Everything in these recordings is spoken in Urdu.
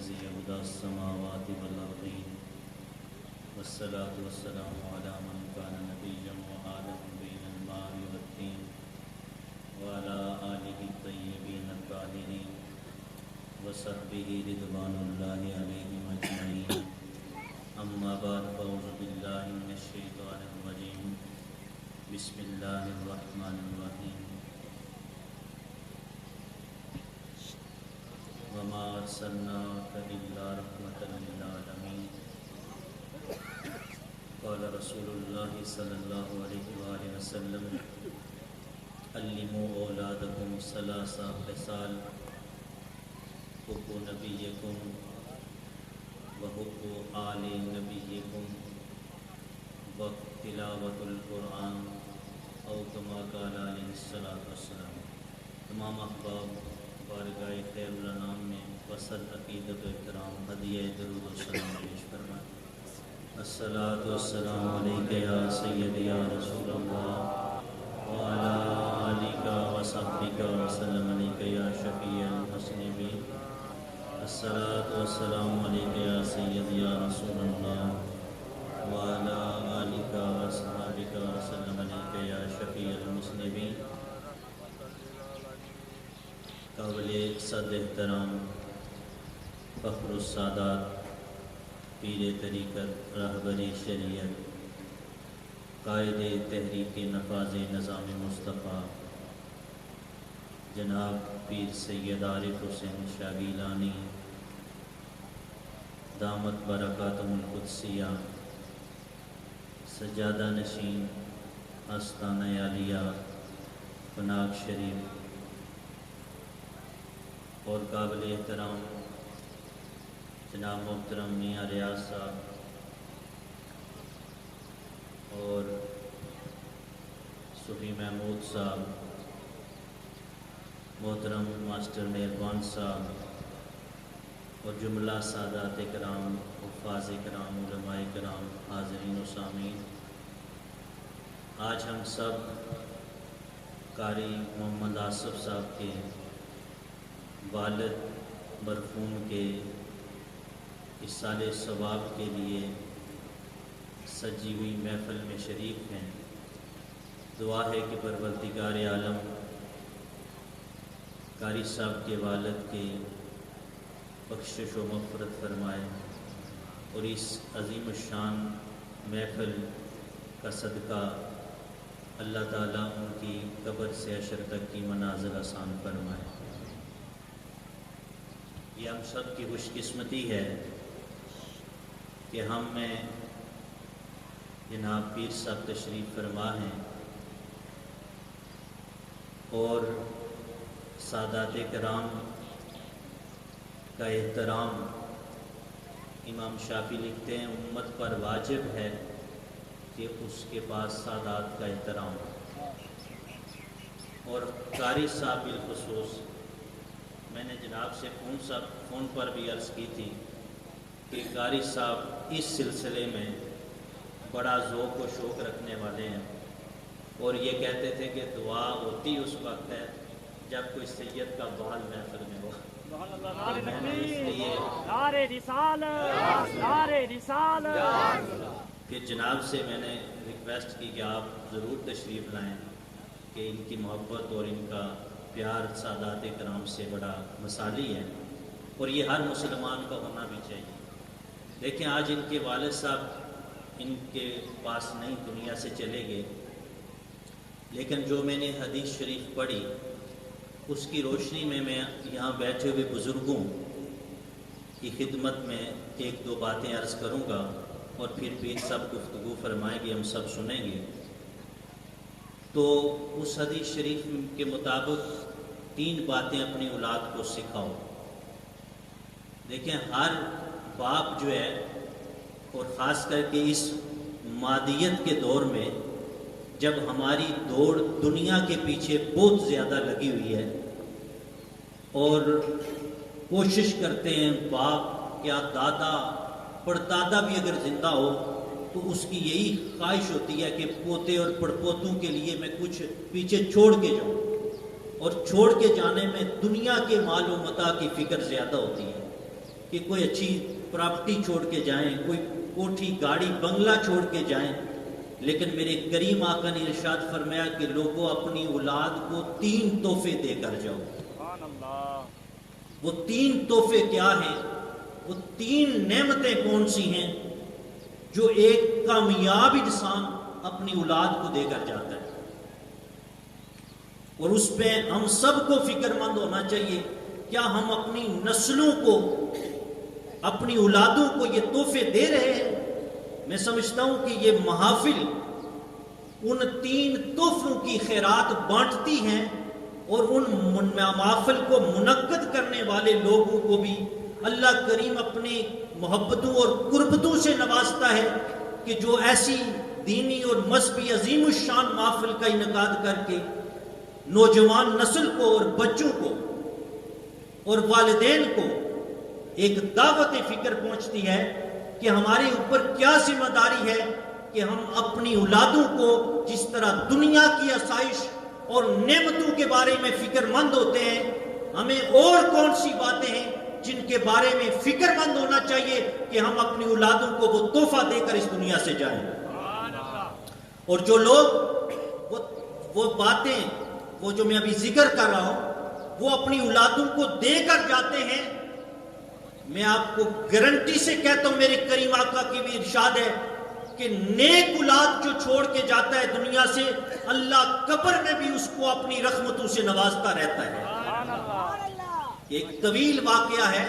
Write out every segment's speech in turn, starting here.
الذي أبدع السماوات والأرضين والصلاة والسلام على من كان نبيا وآدم بين الماء والطين وعلى آله الطيبين الطاهرين وصحبه رضوان الله عليهم أجمعين. أما بعد فأعوذ بالله من الشيطان الرجيم. بسم الله الرحمن الرحيم. وما أرسلناك إلا رحمة للعالمين. قال رسول الله صلى الله عليه وآله وسلم: علموا أولادكم ثلاث خصال: حب نبيكم وحب آل نبيكم وتلاوة القرآن او كما قال علیہ الصلوۃ والسلام. تمام احباب بارگاہ خیر الانام میں وصل عقیدت و احترام ہدیہ درود و سلام پیش فرمائیں. الصلاۃ والسلام علیک یا سیدی یا رسول اللہ وعلی آلک وصحبک وسلم علیک یا شفیع المذنبین. الصلاۃ والسلام علیک یا سیدی یا رسول اللہ وعلی آلک وصحبک وسلم علیک یا شفیع المذنبین. قابل صد احترام فخر السادات پیر طریقت راہبر شریعت قائد تحریک نفاذ نظام مصطفیٰ جناب پیر سید عارف حسین شاہ گیلانی دامت برکاتہم القدسیہ سجادہ نشین آستانہ عالیہ پناگ شریف اور قابل احترام جناب محترم میاں ریاض صاحب اور صوفی محمود صاحب، محترم ماسٹر مہربان صاحب اور جملہ سادات کرام، حفاظ کرام، علماء کرام، حاضرین و سامعین، آج ہم سب قاری محمد آصف صاحب کے والد مرحوم کے اصال ثواب کے لیے سجی ہوئی محفل میں شریک ہیں. دعا ہے کہ پروردگار عالم قاری صاحب کے والد کے بخشش و مغفرت فرمائے اور اس عظیم الشان محفل کا صدقہ اللہ تعالیٰ ان کی قبر سے حشر تک کی منازل آسان فرمائے. یہ ہم سب کی خوش قسمتی ہے کہ ہم میں جناب پیر صاحب تشریف فرما ہیں اور سادات کرام کا احترام. امام شافعی لکھتے ہیں امت پر واجب ہے کہ اس کے پاس سادات کا احترام. اور قاری صاحب بالخصوص میں نے جناب سے فون پر بھی عرض کی تھی کہ قاری صاحب اس سلسلے میں بڑا ذوق و شوق رکھنے والے ہیں اور یہ کہتے تھے کہ دعا ہوتی اس وقت ہے جب کوئی سید کا بحال محفل میں ہو. کہ جناب سے میں نے ریکویسٹ کی کہ آپ ضرور تشریف لائیں کہ ان کی محبت اور ان کا پیار سادات کرام سے بڑا مثالی ہے اور یہ ہر مسلمان کا ہونا بھی چاہیے. دیکھیں آج ان کے والد صاحب ان کے پاس نہیں، دنیا سے چلے گئے، لیکن جو میں نے حدیث شریف پڑھی اس کی روشنی میں یہاں بیٹھے ہوئے بزرگوں کی خدمت میں ایک دو باتیں عرض کروں گا اور پھر پیر صاحب گفتگو فرمائیں گے، ہم سب سنیں گے. تو اس حدیث شریف کے مطابق 3 باتیں اپنی اولاد کو سکھاؤ. دیکھیں ہر باپ جو ہے اور خاص کر کے اس مادیت کے دور میں جب ہماری دوڑ دنیا کے پیچھے بہت زیادہ لگی ہوئی ہے اور کوشش کرتے ہیں باپ یا دادا پڑدادا بھی اگر زندہ ہو تو اس کی یہی خواہش ہوتی ہے کہ پوتے اور پڑپوتوں کے لیے میں کچھ پیچھے چھوڑ کے جاؤں اور چھوڑ کے جانے میں دنیا کے مال و متاع کی فکر زیادہ ہوتی ہے. کہ کوئی اچھی پراپرٹی چھوڑ کے جائیں، کوئی کوٹھی گاڑی بنگلہ چھوڑ کے جائیں، لیکن میرے کریم آقا نے ارشاد فرمایا کہ لوگوں اپنی اولاد کو 3 تحفے دے کر جاؤ۔ سبحان اللہ۔ وہ 3 تحفے کیا ہیں؟ وہ 3 نعمتیں کون سی ہیں جو ایک کامیاب انسان اپنی اولاد کو دے کر جاتا ہے؟ اور اس پہ ہم سب کو فکر مند ہونا چاہیے، کیا ہم اپنی نسلوں کو، اپنی اولادوں کو یہ تحفے دے رہے ہیں؟ میں سمجھتا ہوں کہ یہ محافل ان 3 تحفوں کی خیرات بانٹتی ہیں، اور ان محافل کو منعقد کرنے والے لوگوں کو بھی اللہ کریم اپنی محبتوں اور قربتوں سے نوازتا ہے کہ جو ایسی دینی اور مذہبی عظیم الشان محفل کا انعقاد کر کے نوجوان نسل کو اور بچوں کو اور والدین کو ایک دعوت فکر پہنچتی ہے کہ ہمارے اوپر کیا ذمہ داری ہے کہ ہم اپنی اولادوں کو جس طرح دنیا کی آسائش اور نعمتوں کے بارے میں فکر مند ہوتے ہیں، ہمیں اور کون سی باتیں ہیں جن کے بارے میں فکر مند ہونا چاہیے کہ ہم اپنی اولادوں کو وہ تحفہ دے کر اس دنیا سے جائیں۔ اور جو لوگ وہ باتیں وہ جو میں ابھی ذکر کر رہا ہوں وہ اپنی اولادوں کو دے کر جاتے ہیں، میں آپ کو گارنٹی سے کہتا ہوں، میرے کریم آقا کی بھی ارشاد ہے کہ نیک اولاد جو چھوڑ کے جاتا ہے دنیا سے، اللہ قبر میں بھی اس کو اپنی رحمتوں سے نوازتا رہتا ہے۔ ایک طویل واقعہ ہے،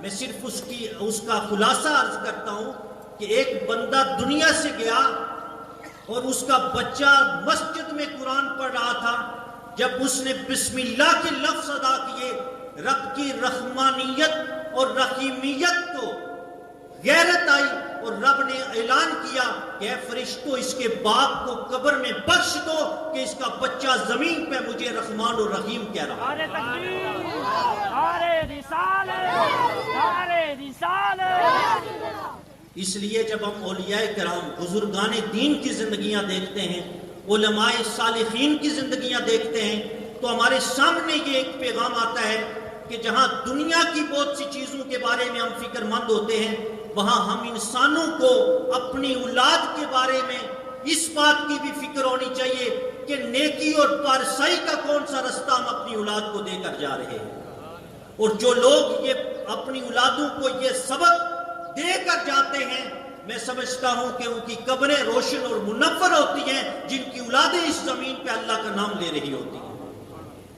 میں صرف اس کا خلاصہ عرض کرتا ہوں کہ ایک بندہ دنیا سے گیا اور اس کا بچہ مسجد میں قرآن پڑھ رہا تھا، جب اس نے بسم اللہ کے لفظ ادا کیے، رب کی رحمانیت اور رحیمیت کو غیرت آئی، اور رب نے اعلان کیا کہ اے فرشتوں اس کے باپ کو قبر میں بخش دو کہ اس کا بچہ زمین پہ مجھے رحمان اور رحیم کہہ رہا ہے۔ اس لیے جب ہم اولیاء کرام بزرگان دین کی زندگیاں دیکھتے ہیں، علماء صالحین کی زندگیاں دیکھتے ہیں، تو ہمارے سامنے یہ ایک پیغام آتا ہے کہ جہاں دنیا کی بہت سی چیزوں کے بارے میں ہم فکر مند ہوتے ہیں، وہاں ہم انسانوں کو اپنی اولاد کے بارے میں اس بات کی بھی فکر ہونی چاہیے کہ نیکی اور پارسائی کا کون سا رستہ ہم اپنی اولاد کو دے کر جا رہے ہیں۔ اور جو لوگ یہ اپنی اولادوں کو یہ سبق دے کر جاتے ہیں، میں سمجھتا ہوں کہ ان کی قبریں روشن اور منور ہوتی ہیں، جن کی اولادیں اس زمین پہ اللہ کا نام لے رہی ہوتی ہیں۔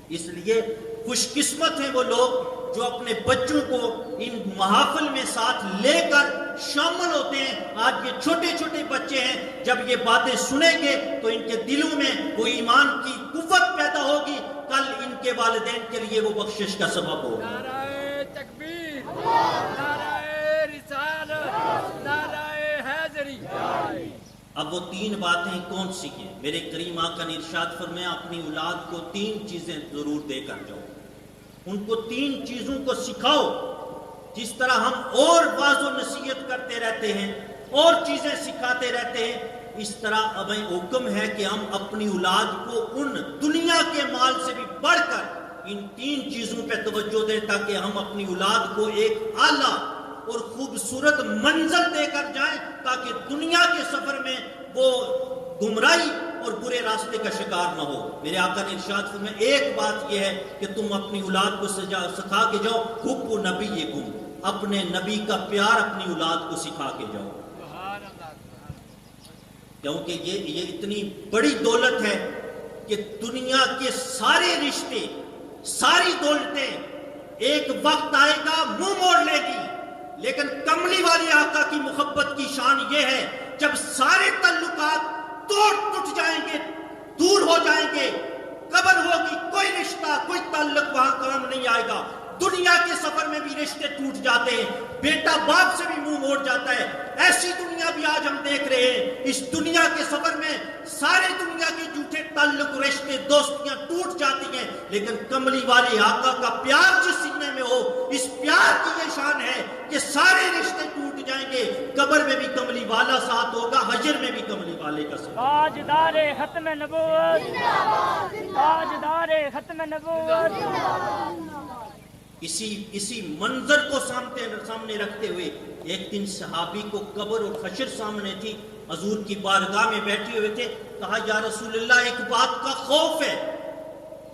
اس لیے خوش قسمت ہیں وہ لوگ جو اپنے بچوں کو ان محافل میں ساتھ لے کر شامل ہوتے ہیں۔ آج یہ چھوٹے چھوٹے بچے ہیں، جب یہ باتیں سنیں گے تو ان کے دلوں میں وہ ایمان کی قوت پیدا ہوگی، کل ان کے والدین کے لیے وہ بخشش کا سبب ہوگا۔ نعرہ تکبیر، نعرہ رسالت، نعرہ حیدری۔ اب وہ 3 باتیں کون سی ہیں؟ میرے کریم آقا نے ارشاد فرمایا اپنی اولاد کو 3 چیزیں ضرور دے کر جاؤ، ان کو 3 چیزوں کو سکھاؤ۔ جس طرح ہم اور واعظ و نصیحت کرتے رہتے ہیں اور چیزیں سکھاتے رہتے ہیں، اس طرح ہمیں حکم ہے کہ ہم اپنی اولاد کو ان دنیا کے مال سے بھی بڑھ کر ان 3 چیزوں پہ توجہ دیں، تاکہ ہم اپنی اولاد کو ایک اعلیٰ اور خوبصورت منزل دے کر جائیں، تاکہ دنیا کے سفر میں وہ گمراہی اور برے راستے کا شکار نہ ہو۔ میرے آقا نے ارشاد فرمایا ایک بات یہ ہے کہ تم اپنی اولاد کو سکھا کے جاؤ، حب نبیکم، اپنے نبی کا پیار اپنی اولاد کو سکھا کے جاؤ، کیونکہ یہ اتنی بڑی دولت ہے کہ دنیا کے سارے رشتے، ساری دولتیں ایک وقت آئے گا منہ موڑ لے گی، لیکن کملی والے آقا کی محبت کی شان یہ ہے جب سارے تعلقات توڑ ٹوٹ جائیں گے، دور ہو جائیں گے، قبر ہوگی، کوئی رشتہ کوئی تعلق وہاں کام نہیں آئے گا۔ دنیا کے سفر میں بھی رشتے ٹوٹ جاتے ہیں، بیٹا باپ سے بھی منہ موڑ جاتا ہے، ایسی دنیا بھی آج ہم دیکھ رہے ہیں۔ اس دنیا کے سفر میں سارے دنیا کے جھوٹے تعلق، رشتے، دوستیاں ٹوٹ جاتی ہیں، لیکن کملی والے آقا کا پیار جس سینے میں ہو، اس پیار کی یہ شان ہے کہ سارے رشتے ٹوٹ جائیں گے، قبر میں بھی کملی والا ساتھ ہوگا، حشر میں بھی کملی والے کا ساتھ۔ تاجدار ختم نبوت، تاجدار ختم نبوت۔ اسی منظر کو سامنے رکھتے ہوئے ایک دن صحابی کو قبر اور حشر سامنے تھی، حضور کی بارگاہ میں بیٹھے ہوئے تھے، کہا یا رسول اللہ ایک بات کا خوف ہے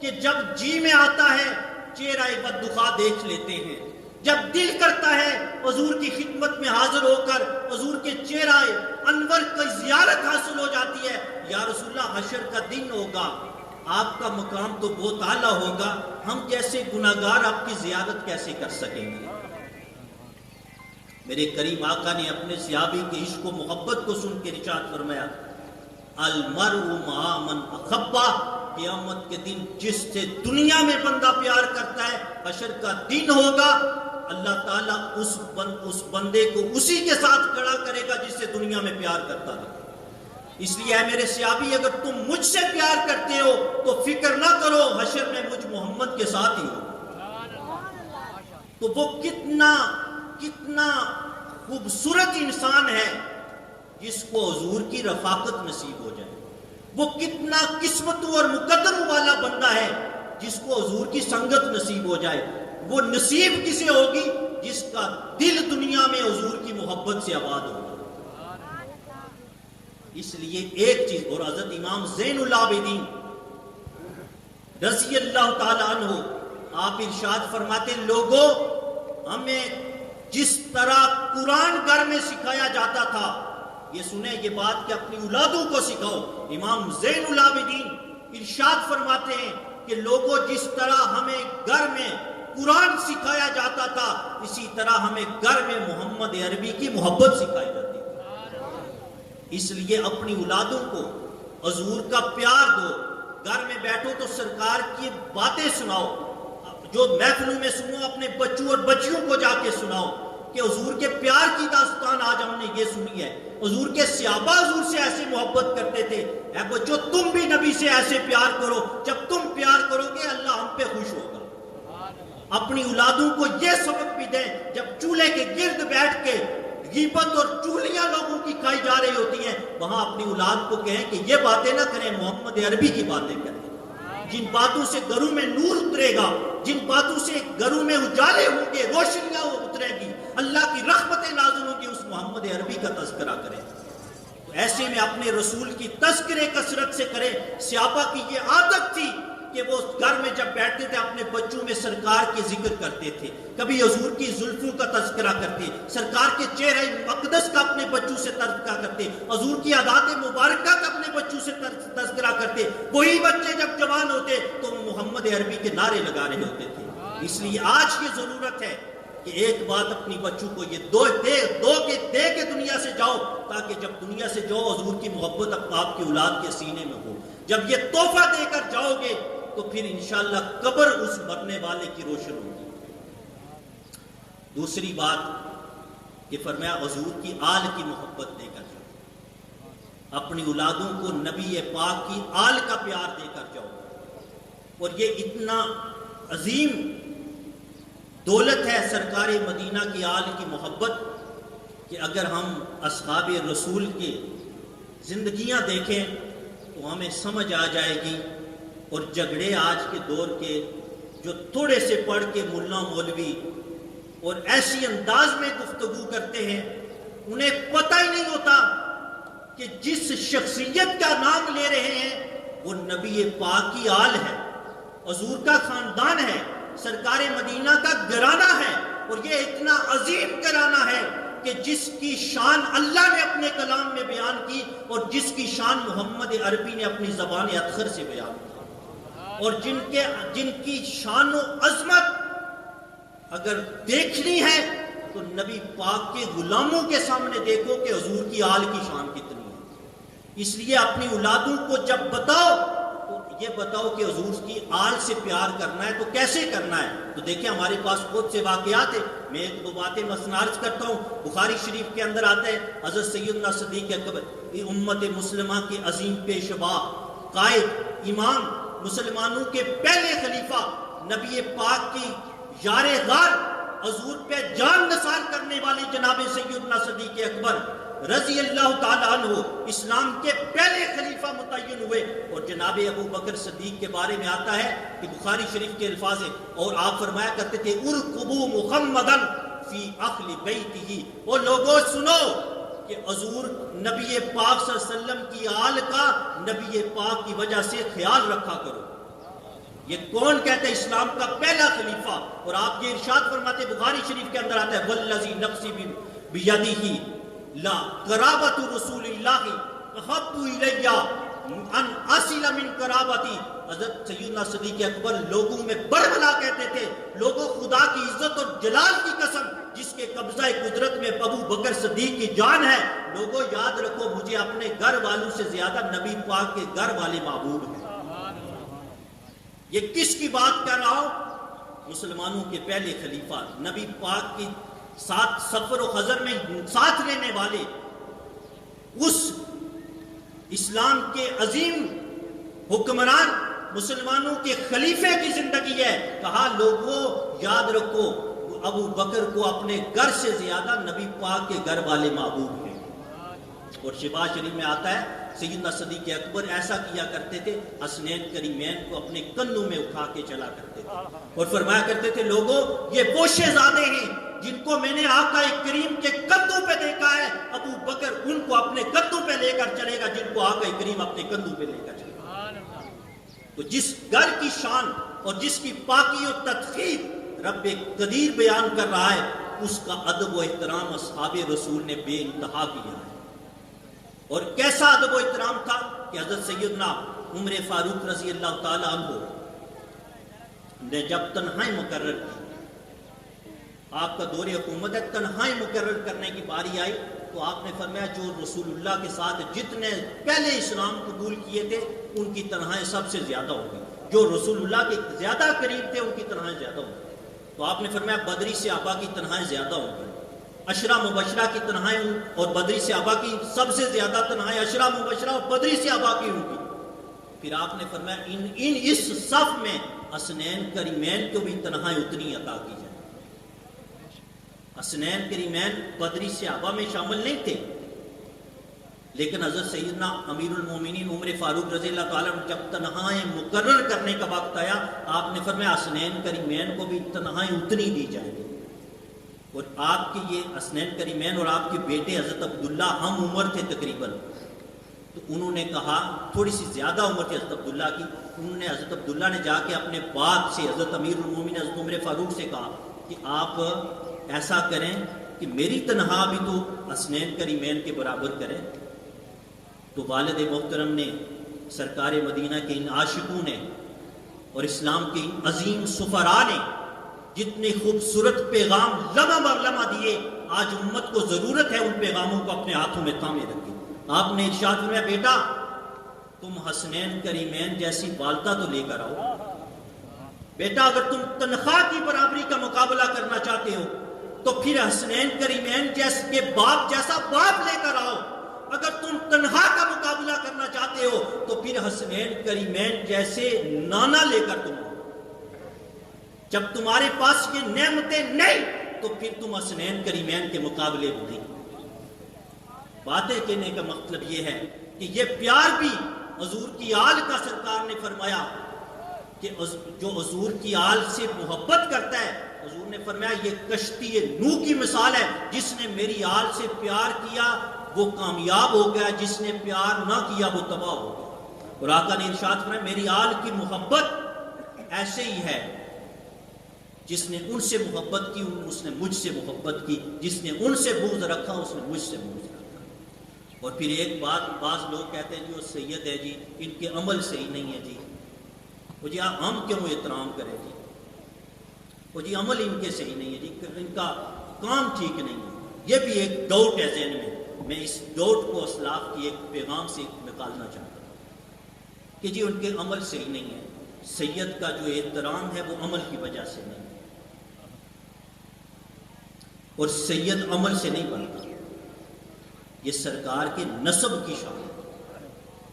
کہ جب جی میں آتا ہے چہرہ بددخا دیکھ لیتے ہیں، جب دل کرتا ہے حضور کی خدمت میں حاضر ہو کر حضور کے چہرہ انور کی زیارت حاصل ہو جاتی ہے، یا رسول اللہ حشر کا دن ہوگا، آپ کا مقام تو بہت اعلیٰ ہوگا، ہم جیسے گناہگار آپ کی زیارت کیسے کر سکیں گے؟ میرے کریم آقا نے اپنے صحابی کے عشق و محبت کو سن کے ارشاد فرمایا المرء مع من احبہ، قیامت کے دن جس سے دنیا میں بندہ پیار کرتا ہے حشر کا دن ہوگا، اللہ تعالیٰ اس بندے کو اسی کے ساتھ کھڑا کرے گا جس سے دنیا میں پیار کرتا ہے۔ اس لیے اے میرے صحابی اگر تم مجھ سے پیار کرتے ہو تو فکر نہ کرو حشر میں مجھ محمد کے ساتھ ہی ہو۔ تو وہ کتنا خوبصورت انسان ہے جس کو حضور کی رفاقت نصیب ہو جائے، وہ کتنا قسمتوں اور مقدر والا بندہ ہے جس کو حضور کی سنگت نصیب ہو جائے۔ وہ نصیب کسے ہوگی؟ جس کا دل دنیا میں حضور کی محبت سے آباد ہوگا۔ اس لیے ایک چیز، اور حضرت امام زین العابدین رضی اللہ تعالی عنہ آپ ارشاد فرماتے ہیں لوگوں ہمیں جس طرح قرآن گھر میں سکھایا جاتا تھا، یہ سنیں یہ بات کہ اپنی اولادوں کو سکھاؤ، امام زین العابدین ارشاد فرماتے ہیں کہ لوگوں جس طرح ہمیں گھر میں قرآن سکھایا جاتا تھا اسی طرح ہمیں گھر میں محمد عربی کی محبت سکھائی جاتی تھی۔ اس لیے اپنی اولادوں کو حضور کا پیار دو، گھر میں بیٹھو تو سرکار کی باتیں سناؤ، جو محفلوں میں سنو اپنے بچوں اور بچیوں کو جا کے سناؤ کہ حضور کے پیار کی داستان آج ہم نے یہ سنی ہے، حضور کے صحابہ حضور سے ایسے محبت کرتے تھے، اے بچوں تم بھی نبی سے ایسے پیار کرو، جب تم پیار کرو گے اللہ ہم پہ خوش ہوگا۔ اپنی اولادوں کو یہ سبق بھی دیں، جب چولہے کے گرد بیٹھ کے غیبت اور چولیاں لوگوں کی کھائی جا رہی ہوتی ہیں، وہاں اپنی اولاد کو کہیں کہ یہ باتیں نہ کریں، محمد عربی کی باتیں کریں۔ جن باتوں سے گھروں میں نور اترے گا، جن باتوں سے گھروں میں اجالے ہوں گے، روشنیاں اترے گی، اللہ کی رحمتیں نازل ہوں گی، اس محمد عربی کا تذکرہ کریں۔ تو ایسے میں اپنے رسول کی تذکرے کثرت سے کریں۔ صحابہ کی یہ عادت تھی کہ وہ گھر میں جب بیٹھتے تھے اپنے بچوں میں سرکار کے ذکر کرتے تھے، کبھی حضور کی زلفوں کا تذکرہ کرتے، سرکار کے چہرہ مقدس کا اپنے بچوں سے تذکرہ کرتے، حضور کی عادات مبارکہ کا اپنے بچوں سے تذکرہ کرتے۔ وہی بچے جب جوان ہوتے تو محمد عربی کے نعرے لگا رہے ہوتے تھے۔ اس لیے آج کی ضرورت ہے کہ ایک بات اپنی بچوں کو یہ دے کے دنیا سے جاؤ، تاکہ جب دنیا سے جاؤ حضور کی محبت آپ کی اولاد کے سینے میں ہو۔ جب یہ تحفہ دے کر جاؤ گے تو پھر انشاءاللہ قبر اس مرنے والے کی روشن ہوگی۔ دوسری بات کہ فرمایا حضور کی آل کی محبت دے کر جاؤ، اپنی اولادوں کو نبی پاک کی آل کا پیار دے کر جاؤ۔ اور یہ اتنا عظیم دولت ہے سرکار مدینہ کی آل کی محبت کہ اگر ہم اصحاب رسول کی زندگیاں دیکھیں تو ہمیں سمجھ آ جائے گی۔ اور جھگڑے آج کے دور کے جو تھوڑے سے پڑھ کے ملا مولوی اور ایسی انداز میں گفتگو کرتے ہیں، انہیں پتہ ہی نہیں ہوتا کہ جس شخصیت کا نام لے رہے ہیں وہ نبی پاک کی آل ہے، حضور کا خاندان ہے، سرکار مدینہ کا گھرانہ ہے۔ اور یہ اتنا عظیم گھرانہ ہے کہ جس کی شان اللہ نے اپنے کلام میں بیان کی اور جس کی شان محمد عربی نے اپنی زبان اطہر سے بیان کی، اور جن کی شان و عظمت اگر دیکھنی ہے تو نبی پاک کے غلاموں کے سامنے دیکھو کہ حضور کی آل کی شان کتنی ہے۔ اس لیے اپنی اولادوں کو جب بتاؤ تو یہ بتاؤ کہ حضور کی آل سے پیار کرنا ہے تو کیسے کرنا ہے۔ تو دیکھیں ہمارے پاس بہت سے واقعات ہیں، میں ایک دو باتیں مثلا عرض کرتا ہوں۔ بخاری شریف کے اندر آتا ہے حضرت سیدنا صدیق اکبر امت مسلمہ کے عظیم پیشوا، قائد، امام، مسلمانوں کے پہلے خلیفہ، نبی پاک کی یار غار، حضور پہ جان نثار کرنے والے جناب سیدنا صدیق اکبر رضی اللہ تعالیٰ عنہ اسلام کے پہلے خلیفہ متعین ہوئے. اور جناب ابو بکر صدیق کے بارے میں آتا ہے کہ بخاری شریف کے الفاظ ہیں، اور آپ فرمایا کرتے تھے ارقبوا محمدًا فی اہل بیتہ، اور لوگوں سنو کہ حضور نبی پاک صلی اللہ علیہ وسلم کی آل کا نبی پاک کی وجہ سے خیال رکھا کرو. یہ کون کہتے ہیں؟ اسلام کا پہلا خلیفہ. اور آپ یہ ارشاد فرماتے، بخاری شریف کے اندر آتا ہے والذی نفسی بیدہ لا قرابت رسول اللہ احب الی ان اصل من قرابتی. حضرت سیدنا صدیق اکبر لوگوں میں بربلا کہتے تھے، لوگوں خدا کی عزت اور جلال کی قسم جس کے قبضہ قدرت میں ابو بکر صدیق کی جان ہے، لوگوں یاد رکھو مجھے اپنے گھر والوں سے زیادہ نبی پاک کے گھر والے محبوب ہیں. یہ کس کی بات کر رہا ہوں؟ مسلمانوں کے پہلے خلیفہ، نبی پاک کی ساتھ سفر و حضر میں ساتھ رہنے والے، اس اسلام کے عظیم حکمران مسلمانوں کے خلیفے کی زندگی ہے. کہا لوگوں یاد رکھو ابو بکر کو اپنے گھر سے زیادہ نبی پاک کے گھر والے محبوب ہیں. اور شفا شریف میں آتا ہے سیدنا صدیق اکبر ایسا کیا کرتے تھے، حسنین کریمین کو اپنے کندھوں میں اٹھا کے چلا کرتے تھے اور فرمایا کرتے تھے لوگوں یہ وہ شہزادے ہیں جن کو میں نے آقا کریم کے کندھوں پہ دیکھا ہے، ابو بکر ان کو اپنے کندھوں پہ لے کر چلے گا جن کو آقا کریم اپنے کندھوں پہ لے کر چلے گا. تو جس گھر کی شان اور جس کی پاکی اور تدخیر رب قدیر بیان کر رہا ہے، اس کا ادب و احترام اصحاب رسول نے بے انتہا کیا ہے. اور کیسا ادب و احترام تھا کہ حضرت سیدنا عمر فاروق رضی اللہ تعالیٰ عنہ نے جب تنہائی مقرر کی، آپ کا دور حکومت ہے، تنہائی مقرر کرنے کی باری آئی تو آپ نے فرمایا جو رسول اللہ کے ساتھ جتنے پہلے اسلام قبول کیے تھے ان کی تنہائی سب سے زیادہ ہوگی، جو رسول اللہ کے زیادہ قریب تھے ان کی تنہائی زیادہ ہوگی. تو آپ نے فرمایا بدری صحابہ کی تنہائی زیادہ ہوگی، عشرہ مبشرہ کی تنہائی اور بدری صحابہ کی سب سے زیادہ تنہائی عشرہ مبشرہ اور بدری صحابہ کی ہوگی. پھر آپ نے فرمایا اس صف میں حسنین کریمین کو بھی تنہائی اتنی عطا کی جائے. حسنین کریمین بدری صحابہ میں شامل نہیں تھے، لیکن حضرت سیدنا امیر المومنین عمر فاروق رضی اللہ تعالیٰ عنہ جب تنہائی مقرر کرنے کا وقت آیا آپ نے فرمایا حسنین کریمین کو بھی تنہائی اتنی دی جائے گی. اور آپ کی یہ حسنین کریمین اور آپ کے بیٹے حضرت عبداللہ ہم عمر تھے تقریباً، تو انہوں نے کہا تھوڑی سی زیادہ عمر تھی حضرت عبداللہ کی، انہوں نے حضرت عبداللہ نے جا کے اپنے باپ سے حضرت امیر المومنین حضرت عمر فاروق سے کہا کہ آپ ایسا کریں کہ میری تنہا بھی تو حسنین کریمین کے برابر کریں. تو والد محترم نے، سرکار مدینہ کے ان عاشقوں نے اور اسلام کے ان عظیم سفراء نے جتنے خوبصورت پیغام لمحہ بر لمحہ دیے، آج امت کو ضرورت ہے ان پیغاموں کو اپنے ہاتھوں میں تھامے رکھیں. آپ نے ارشاد فرمایا بیٹا تم حسنین کریمین جیسی والدہ تو لے کر آؤ. بیٹا اگر تم تنخواہ کی برابری کا مقابلہ کرنا چاہتے ہو تو پھر حسنین کریمین جیسے کے باپ جیسا باپ لے کر آؤ. اگر تم تنخواہ کا مقابلہ کرنا چاہتے ہو تو پھر حسنین کریمین جیسے نانا لے کر تم آؤ. جب تمہارے پاس یہ نعمتیں نہیں تو پھر تم حسنین کریمین کے مقابلے میں نہیں. باتیں کہنے کا مطلب یہ ہے کہ یہ پیار بھی حضور کی آل کا سرکار نے فرمایا کہ جو حضور کی آل سے محبت کرتا ہے، حضور نے فرمایا یہ کشتی نوح کی مثال ہے، جس نے میری آل سے پیار کیا وہ کامیاب ہو گیا، جس نے پیار نہ کیا وہ تباہ ہو گیا. اور آقا نے ارشاد فرمایا میری آل کی محبت ایسے ہی ہے، جس نے ان سے محبت کی اس نے مجھ سے محبت کی، جس نے ان سے بغض رکھا اس نے مجھ سے بغض رکھا. اور پھر ایک بات بعض لوگ کہتے ہیں جی وہ سید ہے جی ان کے عمل صحیح نہیں ہے جی، وہ جی ہم کیوں احترام کریں جی، وہ جی عمل ان کے صحیح نہیں ہے جی، ان کا کام ٹھیک نہیں ہے. یہ بھی ایک ڈاؤٹ ہے ذہن میں اس ڈاؤٹ کو اسلاف کی ایک پیغام سے نکالنا چاہتا ہوں کہ جی ان کے عمل صحیح نہیں ہے. سید کا جو احترام ہے وہ عمل کی وجہ سے نہیں، اور سید عمل سے نہیں بنتا، یہ سرکار کے نسب کی شان ہے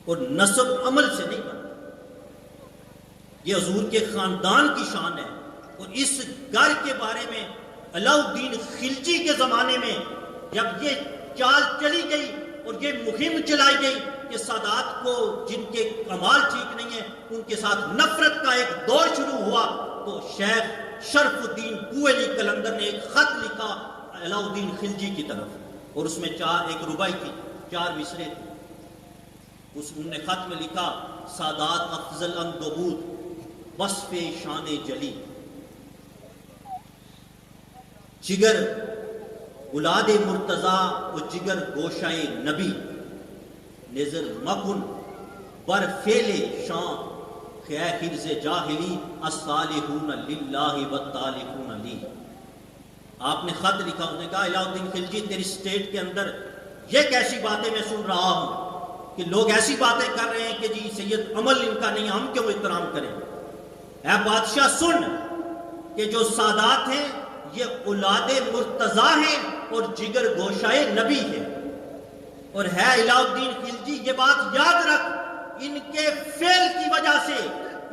اور نسب عمل سے نہیں بنتا. یہ حضور کے خاندان کی شان ہے. اور اس گھر کے بارے میں علاؤ الدین خلجی کے زمانے میں جب یہ چال چلی گئی اور یہ مہم چلائی گئی کہ سادات کو جن کے کمال ٹھیک نہیں ہے ان کے ساتھ نفرت کا ایک دور شروع ہوا، تو شیخ شرف الدین بوئیلی قلندر نے ایک خط لکھا علاء الدین خلجی کی طرف، اور اس میں ایک ربائی تھی، 4 مصرے تھے۔ انہوں نے خط میں لکھا سادات افضل اندبود وصف شان جلی، جگر اولاد مرتضی و جگر گوشائے نبی، نظر مکن بر فعل شان خیر حرز جاہلی الصالحون للہ والطالحون لی۔ آپ نے خط لکھا، انہوں نے کہا علاء الدین خلجی تیری سٹیٹ کے اندر یہ کیسی باتیں میں سن رہا ہوں کہ لوگ ایسی باتیں کر رہے ہیں کہ جی سید عمل ان کا نہیں، ہم کیوں احترام کریں؟ اے بادشاہ سن کہ جو سادات ہیں یہ اولاد مرتضی ہیں اور جگر گوشائے نبی ہیں، اور ہے علاء الدین خلجی یہ بات یاد رکھ، ان کے فعل کی وجہ سے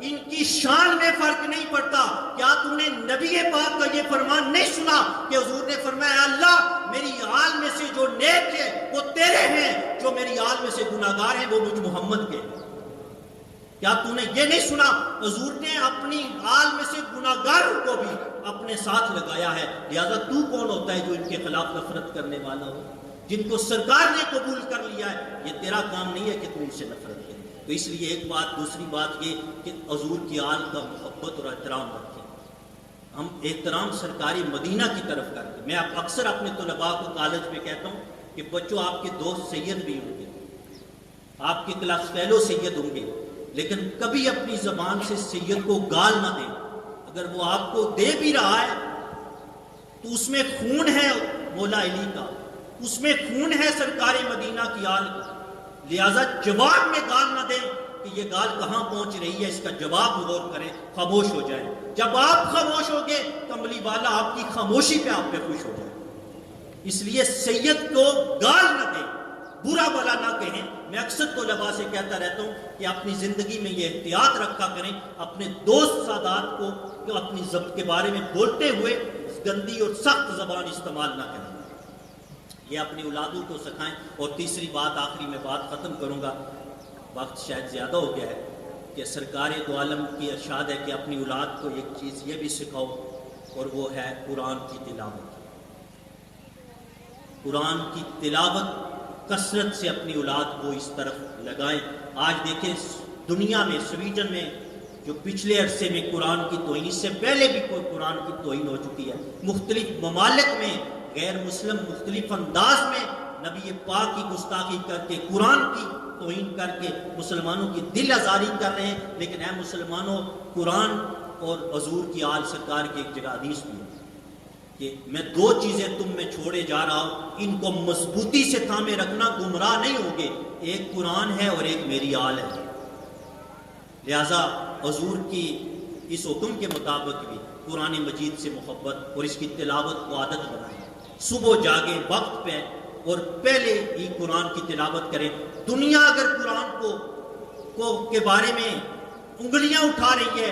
ان کی شان میں فرق نہیں پڑتا۔ کیا تم نے نبی پاک کا یہ فرمان نہیں سنا کہ حضور نے فرمایا اللہ میری آل میں سے جو نیک ہے وہ تیرے ہیں، جو میری آل میں سے گناہگار ہیں وہ مجھ محمد کے۔ کیا تم نے یہ نہیں سنا؟ حضور نے اپنی آل میں سے گناہگاروں کو بھی اپنے ساتھ لگایا ہے، لہذا تو کون ہوتا ہے جو ان کے خلاف نفرت کرنے والا ہو؟ جن کو سرکار نے قبول کر لیا ہے یہ تیرا کام نہیں ہے کہ تم ان سے نفرت کرے۔ تو اس لیے ایک بات، دوسری بات یہ کہ حضور کی آل کا محبت اور احترام رکھیں۔ ہم احترام سرکاری مدینہ کی طرف کرتے ہیں۔ میں اکثر اپنے طلباء کو کالج میں کہتا ہوں کہ بچوں آپ کے دوست سید بھی ہوں گے، آپ کے کلاس فیلو سید ہوں گے، لیکن کبھی اپنی زبان سے سید کو گال نہ دیں۔ اگر وہ آپ کو دے بھی رہا ہے تو اس میں خون ہے مولا علی کا، اس میں خون ہے سرکار مدینہ کی آل کا، لہذا جواب میں گال نہ دیں کہ یہ گال کہاں پہنچ رہی ہے، اس کا جواب غور کریں، خاموش ہو جائیں۔ جب آپ خاموش ہوگے کملی والا آپ کی خاموشی پہ آپ پہ خوش ہو جائے۔ اس لیے سید کو گال نہ دیں، برا بلا نہ کہیں۔ میں اکثر طلباء سے کہتا رہتا ہوں کہ اپنی زندگی میں یہ احتیاط رکھا کریں، اپنے دوست سادات کو اپنی ضبط کے بارے میں بولتے ہوئے گندی اور سخت زبان استعمال نہ کریں، یہ اپنی اولادوں کو سکھائیں۔ اور تیسری بات، آخری میں بات ختم کروں گا، وقت شاید زیادہ ہو گیا ہے، کہ سرکار دو عالم کی ارشاد ہے کہ اپنی اولاد کو ایک چیز یہ بھی سکھاؤ، اور وہ ہے قرآن کی تلاوت۔ قرآن کی تلاوت کثرت سے اپنی اولاد کو اس طرف لگائیں۔ آج دیکھیں دنیا میں، سویڈن میں جو پچھلے عرصے میں قرآن کی توہین، اس سے پہلے بھی کوئی قرآن کی توہین ہو چکی ہے، مختلف ممالک میں غیر مسلم مختلف انداز میں نبی پاک کی گستاخی کر کے، قرآن کی توہین کر کے مسلمانوں کی دل آزاری کر رہے ہیں۔ لیکن اے مسلمانوں، قرآن اور حضور کی آل سرکار کی ایک جگہ حدیث بھی ہے کہ میں 2 چیزیں تم میں چھوڑے جا رہا ہوں، ان کو مضبوطی سے تھامے رکھنا، گمراہ نہیں ہوگے، ایک قرآن ہے اور ایک میری آل ہے۔ لہذا حضور کی اس حکم کے مطابق بھی قرآن مجید سے محبت اور اس کی تلاوت کو عادت بنائیں، صبح جاگیں وقت پہ اور پہلے ہی قرآن کی تلاوت کریں۔ دنیا اگر قرآن کے بارے میں انگلیاں اٹھا رہی ہے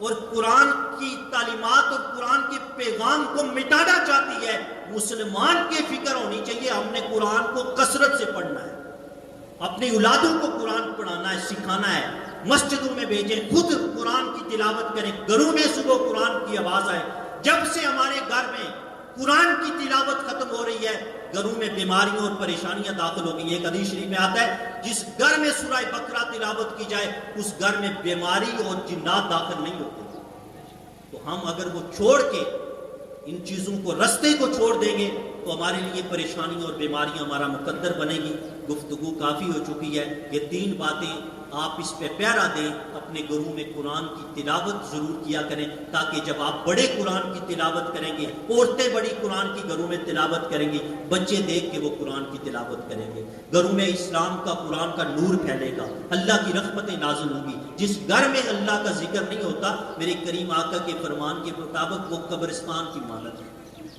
اور قرآن کی تعلیمات اور قرآن کے پیغام کو مٹانا چاہتی ہے، مسلمان کی فکر ہونی چاہیے ہم نے قرآن کو کثرت سے پڑھنا ہے، اپنی اولادوں کو قرآن پڑھانا ہے، سکھانا ہے، مسجدوں میں بھیجیں، خود قرآن کی تلاوت کریں، گھروں میں صبح قرآن کی آواز آئے۔ جب سے ہمارے گھر میں قرآن کی تلاوت ختم ہو رہی ہے، گھروں میں بیماریاں اور پریشانیاں داخل ہو گئی ہیں۔ ایک حدیث شریف میں آتا ہے جس گھر میں سورہ بقرہ تلاوت کی جائے اس گھر میں بیماری اور جنات داخل نہیں ہوتے۔ تو ہم اگر وہ چھوڑ کے ان چیزوں کو، رستے کو چھوڑ دیں گے تو ہمارے لیے پریشانی اور بیماریاں ہمارا مقدر بنے گی۔ گفتگو کافی ہو چکی ہے، یہ 3 باتیں آپ اس پہ پیرا دیں، اپنے گھروں میں قرآن کی تلاوت ضرور کیا کریں، تاکہ جب آپ بڑے قرآن کی تلاوت کریں گے، عورتیں بڑی قرآن کی گھروں میں تلاوت کریں گی، بچے دیکھ کے وہ قرآن کی تلاوت کریں گے، گھروں میں اسلام کا، قرآن کا نور پھیلے گا، اللہ کی رحمتیں نازل ہوں گی۔ جس گھر میں اللہ کا ذکر نہیں ہوتا، میرے کریم آقا کے فرمان کے مطابق وہ قبرستان کی مانند ہے،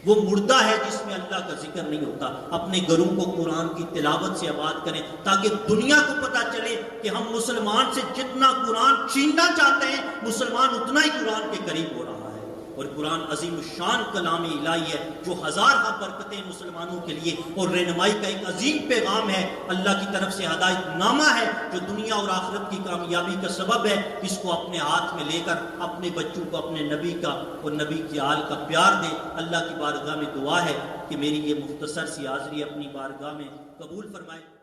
وہ مردہ ہے جس میں اللہ کا ذکر نہیں ہوتا۔ اپنے گھروں کو قرآن کی تلاوت سے آباد کریں تاکہ دنیا کو پتہ چلے کہ ہم مسلمان سے جتنا قرآن چھیننا چاہتے ہیں، مسلمان اتنا ہی قرآن کے قریب ہو رہا ہے۔ اور قرآن عظیم الشان کلام الہی ہے جو ہزارہ برکتیں مسلمانوں کے لیے اور رہنمائی کا ایک عظیم پیغام ہے، اللہ کی طرف سے ہدایت نامہ ہے جو دنیا اور آخرت کی کامیابی کا سبب ہے۔ اس کو اپنے ہاتھ میں لے کر اپنے بچوں کو اپنے نبی کا اور نبی کی آل کا پیار دے۔ اللہ کی بارگاہ میں دعا ہے کہ میری یہ مختصر سی حاضری اپنی بارگاہ میں قبول فرمائے۔